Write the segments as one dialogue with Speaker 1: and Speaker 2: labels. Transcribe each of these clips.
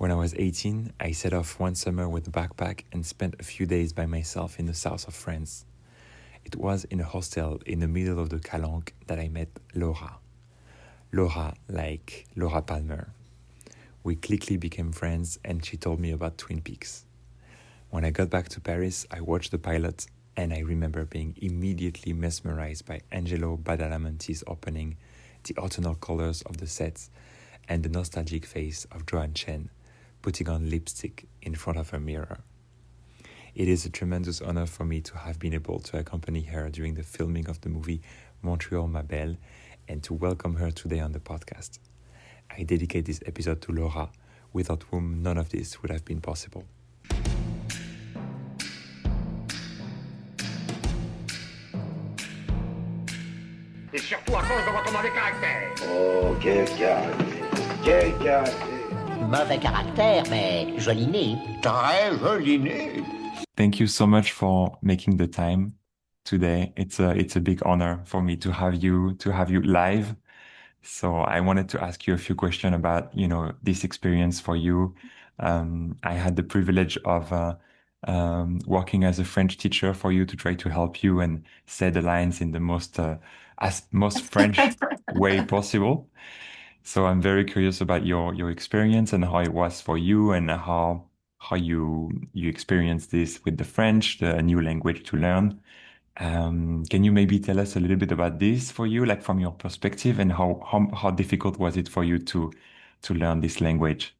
Speaker 1: When I was 18, I set off one summer with a backpack and spent a few days by myself in the south of France. It was in a hostel in the middle of the Calanque that I met Laura. Laura, like Laura Palmer. We quickly became friends and she told me about Twin Peaks. When I got back to Paris, I watched the pilot and I remember being immediately mesmerized by Angelo Badalamenti's opening, the autumnal colors of the sets, and the nostalgic face of Joan Chen putting on lipstick in front of her mirror. It is a tremendous honor for me to have been able to accompany her during the filming of the movie Montreal, ma belle, and to welcome her today on the podcast. I dedicate this episode to Laura, without whom none of this would have been possible.
Speaker 2: Et surtout à cause de votre mauvais caractère.
Speaker 3: Oh, quel caractère. Quel caractère.
Speaker 4: Mauvais caractère, mais joli nez.
Speaker 3: Très joli nez.
Speaker 1: Thank you so much for making the time today. It's a big honor for me to have you live. So I wanted to ask you a few questions about, this experience for you. I had the privilege of working as a French teacher for you to try to help you and say the lines in the most French way possible. So I'm very curious about your experience and how it was for you and how you experienced this with the French, the new language to learn. Can you maybe tell us a little bit about this for you, like from your perspective, and how difficult was it for you to learn this language?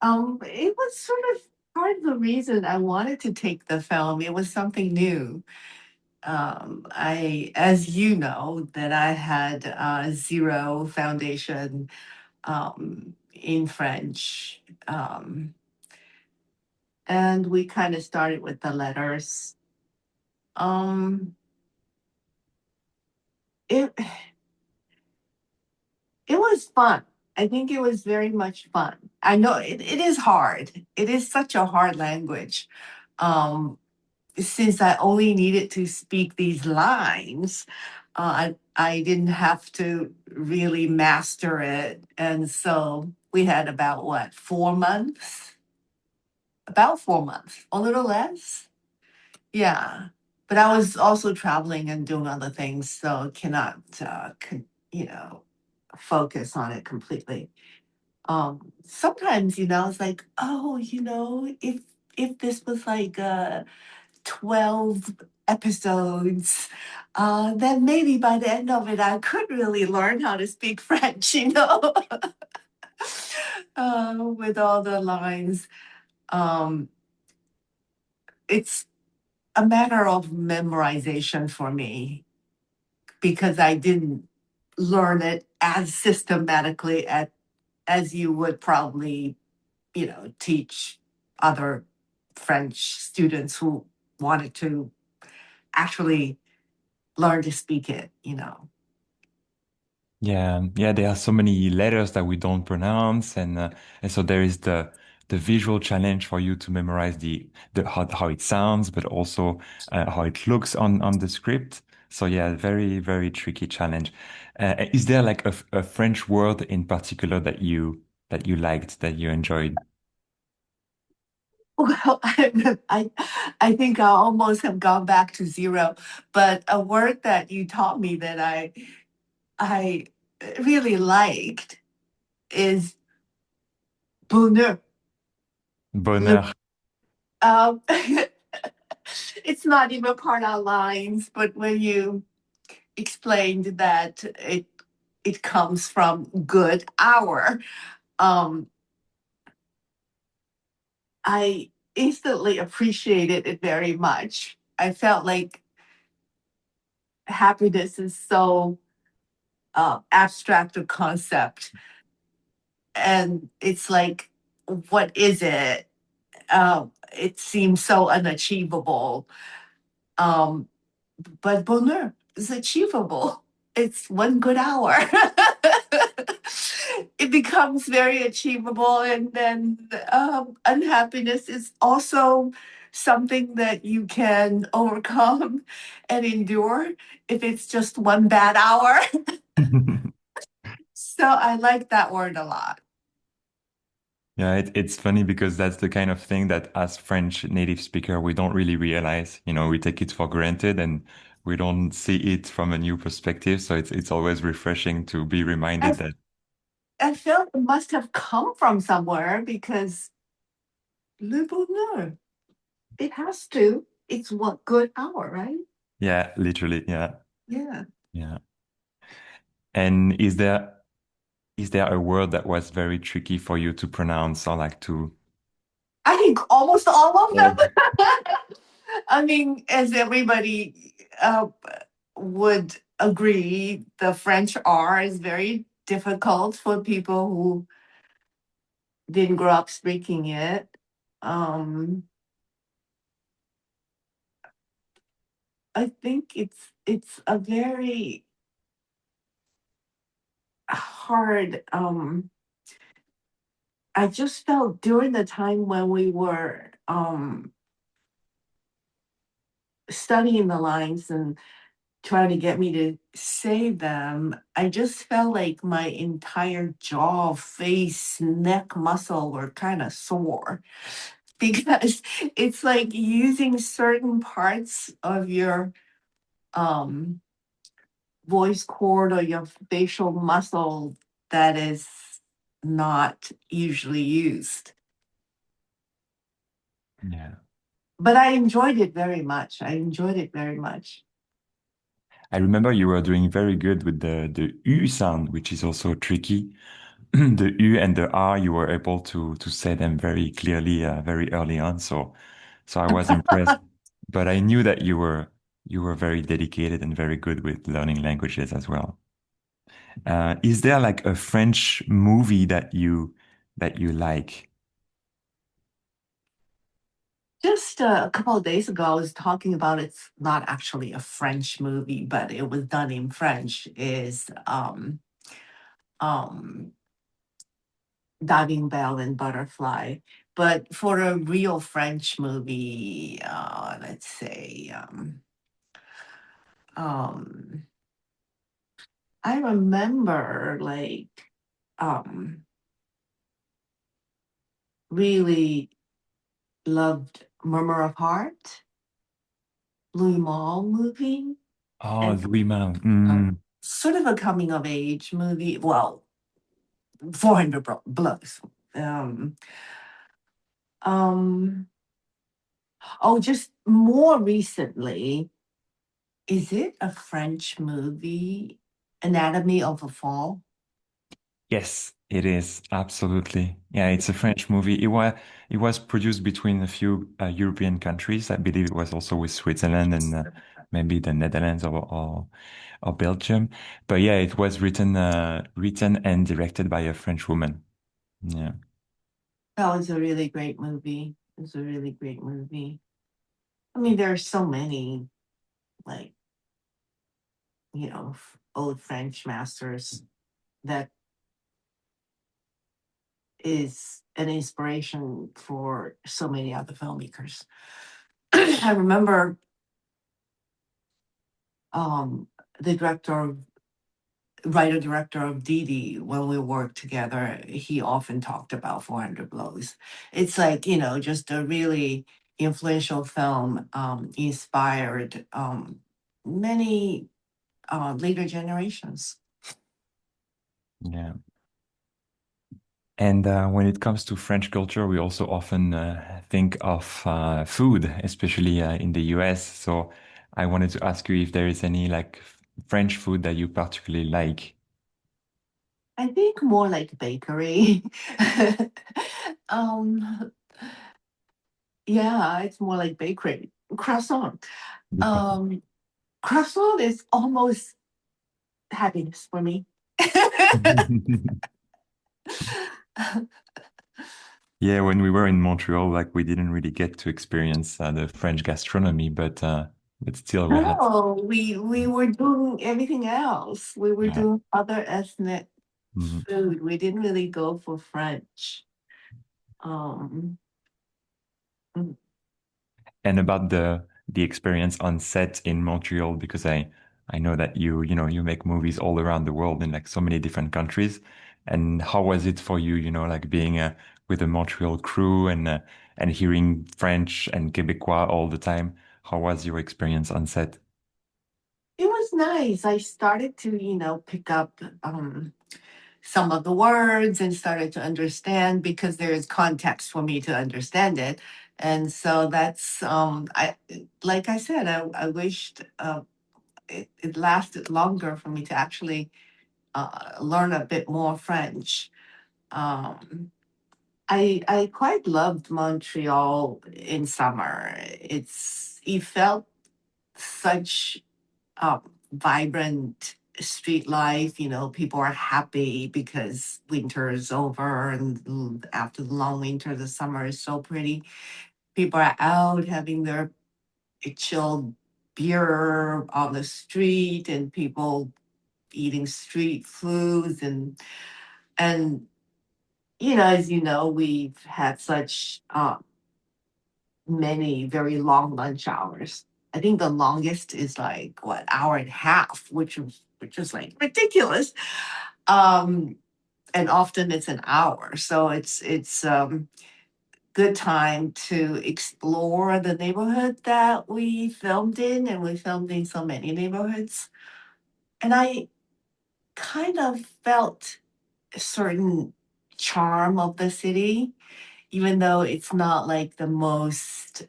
Speaker 5: It was sort of part of the reason I wanted to take the film. It was something new. As you know, that I had zero foundation in French, and we kind of started with the letters. It it was fun. I think it was very much fun. I know it is hard. It is such a hard language. Since I only needed to speak these lines, I didn't have to really master it. And so we had about what, 4 months? About 4 months, a little less. Yeah. But I was also traveling and doing other things, so cannot, you know, focus on it completely. Sometimes, it's like, oh, if this was like 12 episodes, then maybe by the end of it, I could really learn how to speak French, with all the lines. It's a matter of memorization for me because I didn't learn it as systematically as you would probably, teach other French students who wanted to actually learn to speak it.
Speaker 1: Yeah, yeah, there are so many letters that we don't pronounce, and so there is the visual challenge for you to memorize the how it sounds, but also how it looks on the script. So yeah, very very tricky challenge. Is there like a French word in particular that you liked, that you enjoyed?
Speaker 5: Well, I think I almost have gone back to zero, but a word that you taught me that I really liked is bonheur. Le-
Speaker 1: Bonheur.
Speaker 5: Um, it's not even part of lines, but when you explained that it comes from good hour, um, I instantly appreciated it very much. I felt like happiness is so abstract a concept, and it's like, what is it? It seems so unachievable. Um, but bonheur is achievable. It's one good hour. It becomes very achievable, and then unhappiness is also something that you can overcome and endure if it's just one bad hour. So I like that word a lot.
Speaker 1: Yeah, it's funny because that's the kind of thing that as French native speaker, we don't really realize. We take it for granted and we don't see it from a new perspective. So it's always refreshing to be
Speaker 5: I,
Speaker 1: reminded that,
Speaker 5: I felt it must have come from somewhere because le bonheur, it has to. It's what good hour, right?
Speaker 1: yeah, literally, yeah,
Speaker 5: Yeah.
Speaker 1: yeah. And is there a word that was very tricky for you to pronounce or like to?
Speaker 5: I think almost all of
Speaker 1: Oh.
Speaker 5: them. I mean, as everybody would agree, the French R is very difficult for people who didn't grow up speaking it. Um, I think it's a very hard. I just felt during the time when we were studying the lines and trying to get me to say them, I just felt like my entire jaw, face, neck muscle were kind of sore because it's like using certain parts of your um, voice cord or your facial muscle that is not usually used.
Speaker 1: Yeah.
Speaker 5: But I enjoyed it very much. I enjoyed it very much.
Speaker 1: I remember you were doing very good with the U sound, which is also tricky. The U and the R, you were able to say them very clearly, very early on. So I was impressed. But I knew that you were very dedicated and very good with learning languages as well. Is there like a French movie that you like?
Speaker 5: Just a couple of days ago, I was talking about it's not actually a French movie, but it was done in French. Is um, Diving Bell and Butterfly. But for a real French movie, let's say, um, I remember um, really loved Murmur of Heart, Louis Malle movie,
Speaker 1: Oh,
Speaker 5: and
Speaker 1: Louis Malle.
Speaker 5: sort of a coming of age movie. Well, 400 blows. Um, um, oh, just more recently, is it a French movie? Anatomy of a Fall?
Speaker 1: Yes, it is. Absolutely. Yeah, it's a French movie. It was produced between a few European countries. I believe it was also with Switzerland and maybe the Netherlands or Belgium. But yeah, it was written and directed by a French woman. Yeah.
Speaker 5: That was a really great movie. It was a really great movie. I mean, there are so many, like, old French masters that is an inspiration for so many other filmmakers. I remember um, the writer director of Didi, when we worked together, he often talked about 400 Blows. It's like, just a really influential film, inspired many later generations.
Speaker 1: Yeah. And when it comes to French culture, we also often think of food, especially in the US. So I wanted to ask you if there is any like French food that you particularly like.
Speaker 5: I think more like bakery. um, yeah, it's more like bakery. Croissant. Um, Croissant is almost happiness for me.
Speaker 1: Yeah, when we were in Montreal, like we didn't really get to experience the French gastronomy, but still we had.
Speaker 5: No, we were doing everything else. We were
Speaker 1: Yeah.
Speaker 5: doing other ethnic
Speaker 1: Mhm.
Speaker 5: food. We didn't really go for French. Um, mm,
Speaker 1: And about the experience on set in Montreal, because I know that you make movies all around the world in like so many different countries. And how was it for you, like being with the Montreal crew and hearing French and Quebecois all the time. How was your experience on set?
Speaker 5: It was nice. I started to, pick up some of the words and started to understand because there is context for me to understand it. And so that's I like I said, I wished it lasted longer for me to actually learn a bit more French. Um, I quite loved Montreal in summer. It felt such vibrant street life. People are happy because winter is over, and after the long winter, the summer is so pretty. People are out having their chilled beer on the street, and people eating street foods, and as you know, we've had such many very long lunch hours. I think the longest is like what, hour and a half, which is like ridiculous. Um, and often it's an hour, so it's good time to explore the neighborhood that we filmed in, and we filmed in so many neighborhoods. And I kind of felt a certain charm of the city, even though it's not like the most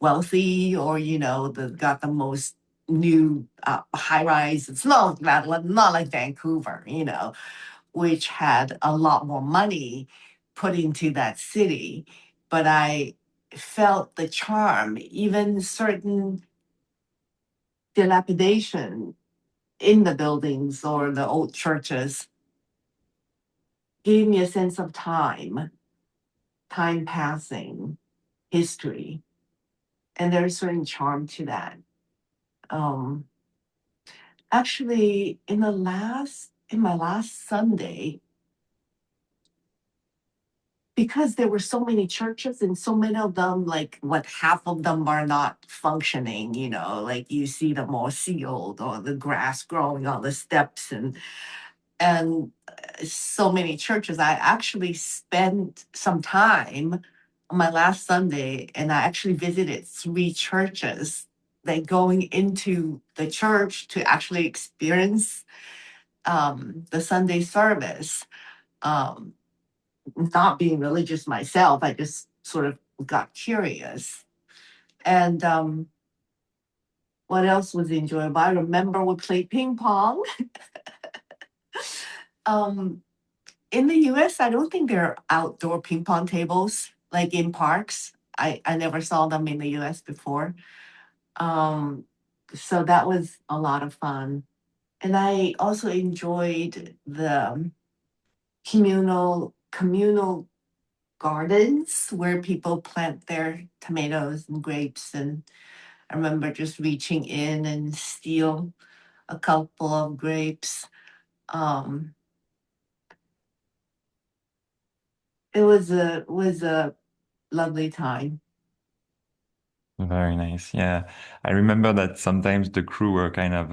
Speaker 5: wealthy, or got the most new high rise. It's not like Vancouver, which had a lot more money put into that city. But I felt the charm, even certain dilapidation in the buildings or the old churches gave me a sense of time passing, history, and there's a certain charm to that. Um, Actually, in my last Sunday, because there were so many churches and so many of them, like what, half of them are not functioning. Like you see them all sealed, or the grass growing on the steps, and so many churches. I actually spent some time on my last Sunday, and I actually visited three churches. Like going into the church to actually experience the Sunday service. Um, Not being religious myself, I just sort of got curious. And what else was enjoyable? I remember we played ping pong. um, in the US, I don't think there are outdoor ping pong tables like in parks. I never saw them in the US before. Um, so that was a lot of fun. And I also enjoyed the communal gardens where people plant their tomatoes and grapes. And I remember just reaching in and steal a couple of grapes. Um, it was a lovely time.
Speaker 1: Very nice. Yeah. I remember that sometimes the crew were kind of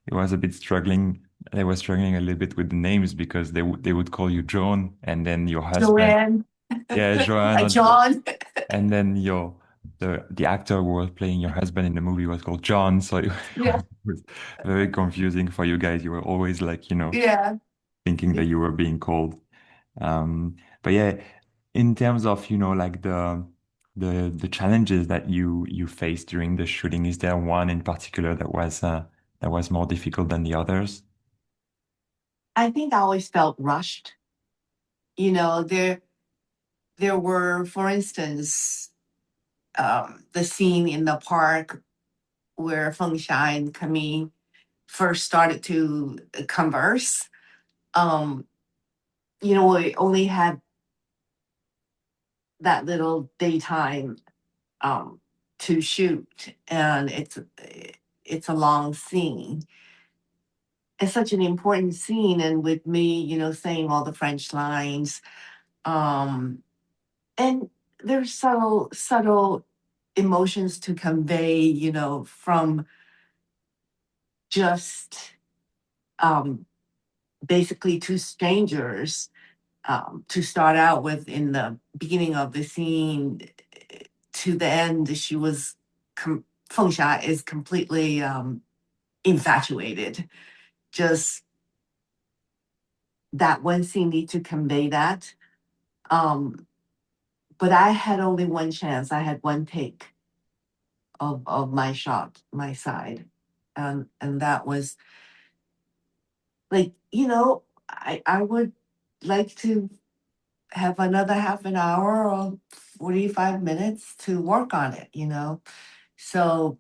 Speaker 1: it was a bit struggling. They were struggling a little bit with the names because they would call you Joan and then your husband.
Speaker 5: Joanne,
Speaker 1: Yeah, Joanne or Joan.
Speaker 5: John.
Speaker 1: And then the actor who was playing your husband in the movie was called John, so it
Speaker 5: Yeah,
Speaker 1: was very confusing for you guys. You were always like,
Speaker 5: yeah.
Speaker 1: thinking that you were being called. But yeah, in terms of, like the challenges that you faced during the shooting, is there one in particular that was more difficult than the others?
Speaker 5: I think I always felt rushed. There were, for instance, the scene in the park where Feng Xia and Camille first started to converse. Um, we only had that little daytime um, to shoot, and it's a long scene. It's such an important scene, and with me, saying all the French lines, um, and there's subtle emotions to convey, from just um, basically two strangers To start out with, in the beginning of the scene to the end, she was Fengxia is completely infatuated. Just that one scene need to convey that. But I had only one chance. I had one take of my shot, my side. And that was like, I would like to have another half an hour or 45 minutes to work on it. So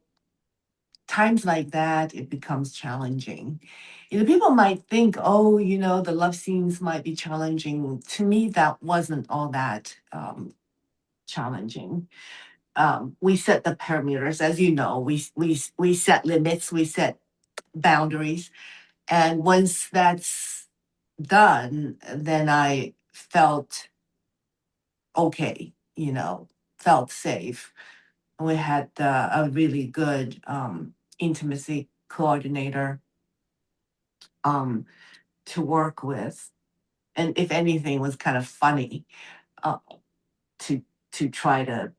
Speaker 5: times like that, it becomes challenging. People might think, oh, the love scenes might be challenging. To me, that wasn't all that challenging. We set the parameters, as you know, we set limits, we set boundaries. And once that's done, then I felt okay, felt safe. We had a really good intimacy coordinator um, to work with. And if anything, was kind of funny uh, to try to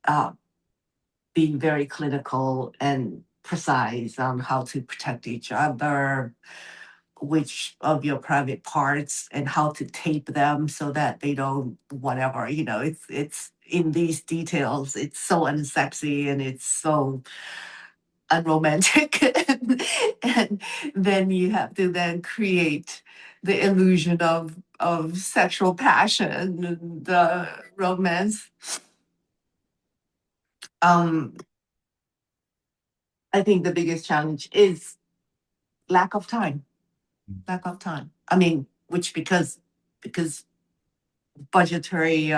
Speaker 5: uh, be very clinical and precise on how to protect each other, which of your private parts, and how to tape them so that they don't whatever. It's in these details. It's so unsexy and it's so unromantic, and then you have to then create the illusion of sexual passion and the romance. um I think the biggest challenge is lack of time. I mean, which because budgetary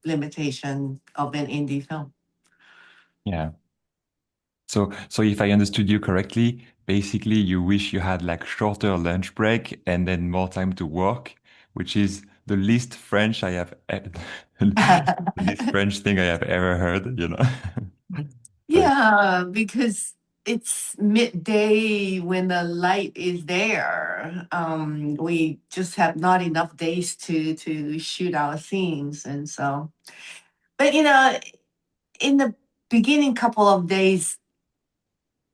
Speaker 5: limitation of an indie film.
Speaker 1: Yeah. So if I understood you correctly, basically you wish you had like shorter lunch break and then more time to work, which is the least French I have, the least French thing I have ever heard. But
Speaker 5: Yeah, because it's midday when the light is there. We just have not enough days to shoot our scenes, and so. But in the beginning couple of days,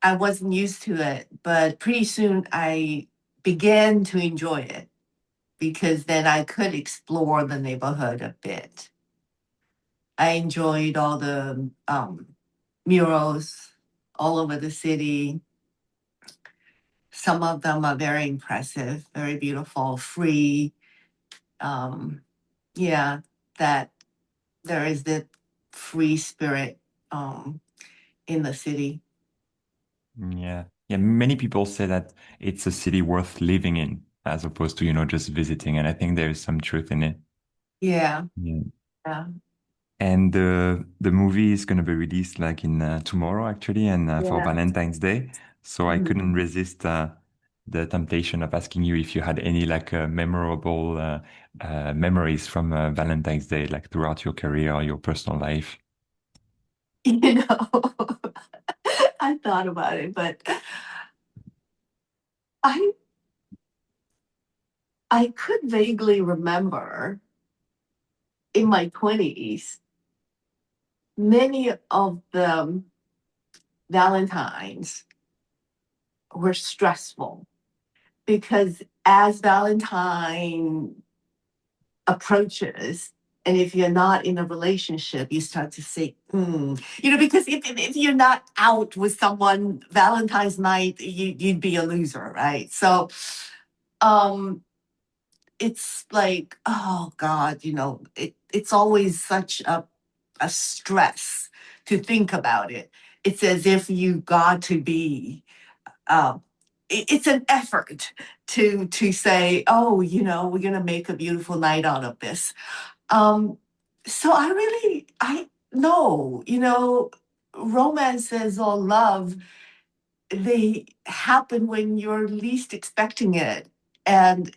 Speaker 5: I wasn't used to it, but pretty soon I began to enjoy it because then I could explore the neighborhood a bit. I enjoyed all the murals all over the city. Some of them are very impressive, very beautiful, free. Um, yeah, that there is the free spirit in the city.
Speaker 1: yeah, yeah, many people say that it's a city worth living in as opposed to, just visiting. And I think there is some truth in it.
Speaker 5: Yeah,
Speaker 1: Yeah.
Speaker 5: yeah,
Speaker 1: And the movie is going to be released like in tomorrow, actually, and for
Speaker 5: yeah.
Speaker 1: Valentine's Day. So I
Speaker 5: Mhm.
Speaker 1: couldn't resist the temptation of asking you if you had any like memorable memories from Valentine's Day, like throughout your career or your personal life.
Speaker 5: You know, I thought about it, but I I could vaguely remember in my 20s, many of the Valentines were stressful because as Valentine approaches, and if you're not in a relationship, you start to say, because if you're not out with someone Valentine's night, you'd be a loser, right? So um it's like, oh God, it's always such a stress to think about it. It's as if you got to be uh, it's an effort to say, oh, we're gonna make a beautiful night out of this. Um, so I know, romances or love, they happen when you're least expecting it. And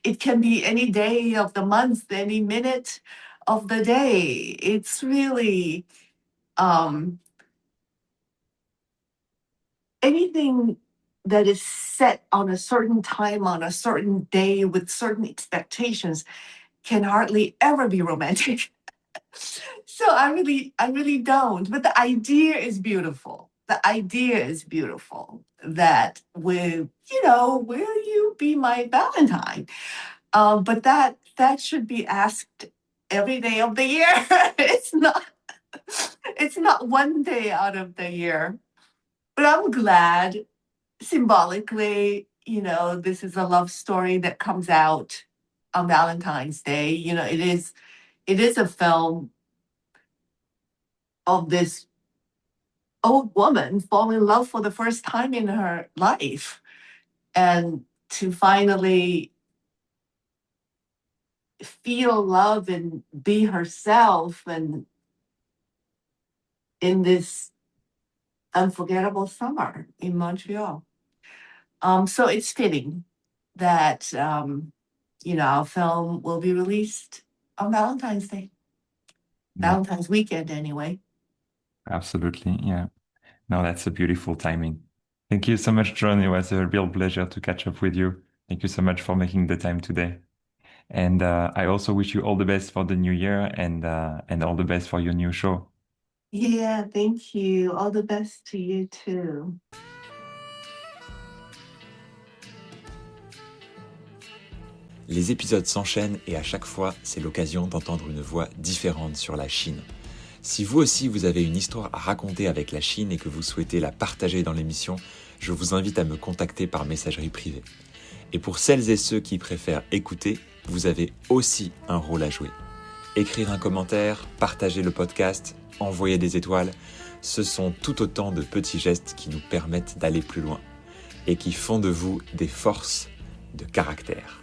Speaker 5: it can be any day of the month, any minute of the day. It's really um anything that is set on a certain time, on a certain day, with certain expectations, can hardly ever be romantic. So I really don't. But the idea is beautiful. The idea is beautiful that will you be my Valentine? But that should be asked every day of the year. It's not one day out of the year. But I'm glad symbolically, this is a love story that comes out on Valentine's Day. It is a film of this old woman falling in love for the first time in her life, and to finally feel love and be herself and in this unforgettable summer in Montreal. So it's fitting that our film will be released on Valentine's Day,
Speaker 1: Yeah,
Speaker 5: Valentine's weekend anyway.
Speaker 1: absolutely. Yeah. No, that's a beautiful timing. Thank you so much, John. It was a real pleasure to catch up with you. Thank you so much for making the time today. And I also wish you all the best for the new year and all the best for your new show.
Speaker 5: Yeah, thank you. All the best to you too.
Speaker 1: Les épisodes s'enchaînent et à chaque fois, c'est l'occasion d'entendre une voix différente sur la Chine. Si vous aussi vous avez une histoire à raconter avec la Chine et que vous souhaitez la partager dans l'émission, je vous invite à me contacter par messagerie privée. Et pour celles et ceux qui préfèrent écouter, vous avez aussi un rôle à jouer. Écrire un commentaire, partager le podcast, envoyer des étoiles, ce sont tout autant de petits gestes qui nous permettent d'aller plus loin et qui font de vous des forces de caractère.